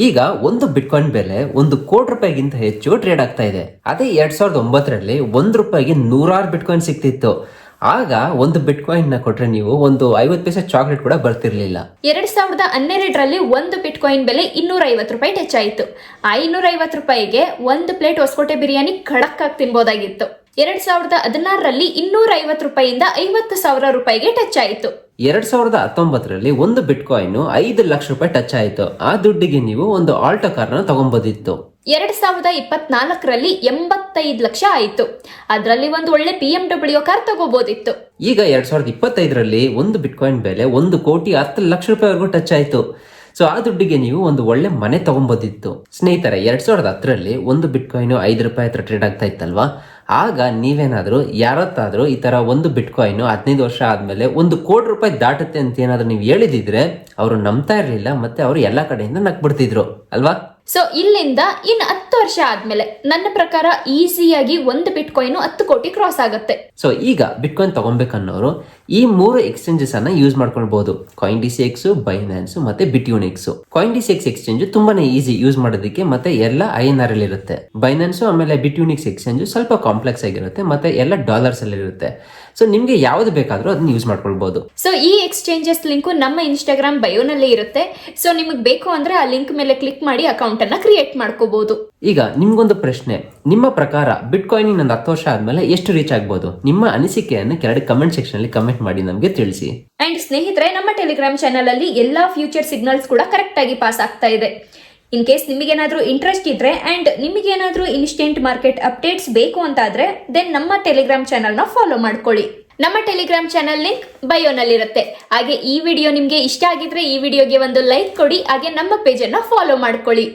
ಈಗ ಒಂದು ಬಿಟ್ಕಾಯಿನ್ ಬೆಲೆ 1 ಕೋಟಿ ರೂಪಾಯಿಗಿಂತ ಹೆಚ್ಚು ಟ್ರೇಡ್ ಆಗ್ತಾ ಇದೆ. ಅದೇ 2009ರಲ್ಲಿ 1 ರೂಪಾಯಿಗೆ 100 ಬಿಟ್ಕಾಯಿನ್ ಸಿಕ್ತಿತ್ತು. ಆಗ ಒಂದು ಬಿಟ್ಕಾಯಿನ್ ನ ಕೊಟ್ರೆ ನೀವು ಒಂದು 50 ಪೈಸೆ ಚಾಕ್ಲೇಟ್ ಕೂಡ ಬರ್ತಿರ್ಲಿಲ್ಲ. 2012ರಲ್ಲಿ ಒಂದು ಬಿಟ್ಕಾಯಿನ್ ಬೆಲೆ 250 ರೂಪಾಯಿ ಟಚ್ ಆಯಿತು. ಆ 250 ರೂಪಾಯಿಗೆ ಒಂದು ಪ್ಲೇಟ್ ಹೊಸಕೋಟೆ ಬಿರಿಯಾನಿ ಖಡಕ್ ಆಗಿ ತಿನ್ಬೋದಾಗಿತ್ತು. 2016ರಲ್ಲಿ 250 ರೂಪಾಯಿಯಿಂದ 50,000 ರೂಪಾಯಿಗೆ ಟಚ್ ಆಯಿತು. 2019ರಲ್ಲಿ ಒಂದು ಬಿಟ್ಕಾಯಿನ್ 5 ಲಕ್ಷ ರೂಪಾಯಿ ಟಚ್ ಆಯಿತು. ಆ ದುಡ್ಡಿಗೆ ನೀವು ಒಂದು ಆಲ್ಟೋ ಕಾರ್ನ ತಗೊಬೋದಿತ್ತು. 2024ರಲ್ಲಿ 85 ಲಕ್ಷ ಆಯಿತು. ಅದರಲ್ಲಿ ಒಂದು ಒಳ್ಳೆ BMW ಕಾರ್ ತಗೋಬೋದಿತ್ತು. ಈಗ 2025ರಲ್ಲಿ ಒಂದು ಬಿಟ್ಕಾಯಿನ್ ಬೆಲೆ 1,10,00,000 ಟಚ್ ಆಯಿತು. ಸೊ ಆ ದುಡ್ಡಿಗೆ ನೀವು ಒಂದು ಒಳ್ಳೆ ಮನೆ ತಗೊಬೋದಿತ್ತು. ಸ್ನೇಹಿತರೆ, 2010ರಲ್ಲಿ ಒಂದು ಬಿಟ್ಕಾಯಿನ್ 5 ರೂಪಾಯಿ ಹತ್ರ ಟ್ರೇಡ್ ಆಗ್ತಾ ಇತ್ತಲ್ವಾ? ಆಗ ನೀವೇನಾದ್ರೂ ಯಾರತ್ತಾದ್ರೂ ಈ ತರ ಒಂದು ಬಿಟ್ಕಾಯಿನ್ 15 ವರ್ಷ ಆದ್ಮೇಲೆ 1 ಕೋಟಿ ರೂಪಾಯಿ ದಾಟುತ್ತೆ ಅಂತ ಏನಾದ್ರು ನೀವು ಹೇಳಿದಿದ್ರೆ ಅವರು ನಂಬ್ತಾ ಇರ್ಲಿಲ್ಲ, ಮತ್ತೆ ಅವರು ಎಲ್ಲಾ ಕಡೆಯಿಂದ ನಕ್ಬಿಡ್ತಿದ್ರು ಅಲ್ವಾ? ಸೊ ಇಲ್ಲಿಂದ ಇನ್ನು 10 ವರ್ಷ ಆದ್ಮೇಲೆ ನನ್ನ ಪ್ರಕಾರ ಈಸಿಯಾಗಿ ಒಂದು ಬಿಟ್ಕಾಯಿನ್ 10 ಕೋಟಿ ಕ್ರಾಸ್ ಆಗುತ್ತೆ. ಸೊ ಈಗ ಬಿಟ್ಕಾಯಿನ್ ತಗೊಬೇಕನ್ನೋರು ಈ 3 ಎಕ್ಸ್ಚೇಂಜಸ್ ಅನ್ನ ಯೂಸ್ ಮಾಡ್ಕೊಳ್ಬಹುದು: CoinDCX, ಬೈನಾನ್ಸ್ ಮತ್ತೆ ಬಿಟ್ಯೂನಿಕ್ಸ್. CoinDCX ಎಕ್ಸ್ಚೇಂಜ್ ತುಂಬಾನೇ ಈಸಿ ಯೂಸ್ ಮಾಡೋದಕ್ಕೆ, ಮತ್ತೆ ಎಲ್ಲ INR ಅಲ್ಲಿ ಇರುತ್ತೆ. ಬೈನಾನ್ಸ್ ಆಮೇಲೆ ಬಿಟ್ಯೂನಿಕ್ಸ್ ಎಕ್ಸ್ಚೇಂಜ್ ಸ್ವಲ್ಪ ಕಾಂಪ್ಲೆಕ್ಸ್ ಆಗಿರುತ್ತೆ, ಮತ್ತೆ ಎಲ್ಲ ಡಾಲರ್ಸ್ ಅಲ್ಲಿ ಇರುತ್ತೆ. ಸೊ ನಿಮ್ಗೆ ಯಾವ್ದು ಬೇಕಾದ್ರೂ ಅದನ್ನ ಯೂಸ್ ಮಾಡ್ಕೊಳ್ಬಹುದು. ಸೊ ಈ ಎಕ್ಸ್ಚೇಂಜಸ್ ಲಿಂಕ್ ನಮ್ಮ ಇನ್ಸ್ಟಾಗ್ರಾಮ್ ಬಯೋನಲ್ಲೇ ಇರುತ್ತೆ. ಸೊ ನಿಮಗೆ ಬೇಕು ಅಂದ್ರೆ ಆ ಲಿಂಕ್ ಮೇಲೆ ಕ್ಲಿಕ್ ಮಾಡಿ ಅಕೌಂಟ್ ಅನ್ನ ಕ್ರಿಯೇಟ್ ಮಾಡ್ಕೋಬಹುದು. ಈಗ ನಿಮ್ಗೊಂದು ಪ್ರಶ್ನೆ: ನಿಮ್ಮ ಪ್ರಕಾರ ಬಿಟ್ಕಾಯಿನ್ ಇನ್ನೊಂದು 10 ವರ್ಷ ಆದ್ಮೇಲೆ ಎಷ್ಟು ರೀಚ್ ಆಗ್ಬಹುದು? ನಿಮ್ಮ ಅನಿಸಿಕೆಯನ್ನು ಕೆಳಗೆ ಕಮೆಂಟ್ ಸೆಕ್ಷನ್ ಅಲ್ಲಿ ಕಮೆಂಟ್ ಮಾಡಿ ನಮಗೆ ತಿಳಿಸಿ. ಅಂಡ್ ಸ್ನೇಹಿತರೆ, ನಮ್ಮ ಟೆಲಿಗ್ರಾಮ್ ಚಾನಲ್ ಅಲ್ಲಿ ಎಲ್ಲಾ ಫ್ಯೂಚರ್ ಸಿಗ್ನಲ್ಸ್ ಕೂಡ ಕರೆಕ್ಟ್ ಆಗಿ ಪಾಸ್ ಆಗ್ತಾ ಇದೆ. ಇನ್ ಕೇಸ್ ನಿಮಗೇನಾದ್ರೂ ಇಂಟ್ರೆಸ್ಟ್ ಇದ್ರೆ ಅಂಡ್ ನಿಮಗೇನಾದ್ರೂ ಇನ್ಸ್ಟೆಂಟ್ ಮಾರ್ಕೆಟ್ ಅಪ್ಡೇಟ್ಸ್ ಬೇಕು ಅಂತಾದ್ರೆ ದೆನ್ ನಮ್ಮ ಟೆಲಿಗ್ರಾಮ್ ಚಾನಲ್ ನ ಫಾಲೋ ಮಾಡ್ಕೊಳ್ಳಿ. ನಮ್ಮ ಟೆಲಿಗ್ರಾಮ್ ಚಾನಲ್ ಲಿಂಕ್ ಬಯೋನಲ್ಲಿರುತ್ತೆ. ಹಾಗೆ ಈ ವಿಡಿಯೋ ನಿಮ್ಗೆ ಇಷ್ಟ ಆಗಿದ್ರೆ ಈ ವಿಡಿಯೋಗೆ ಒಂದು ಲೈಕ್ ಕೊಡಿ. ಹಾಗೆ ನಮ್ಮ ಪೇಜ್ ಅನ್ನ ಫಾಲೋ ಮಾಡ್ಕೊಳ್ಳಿ.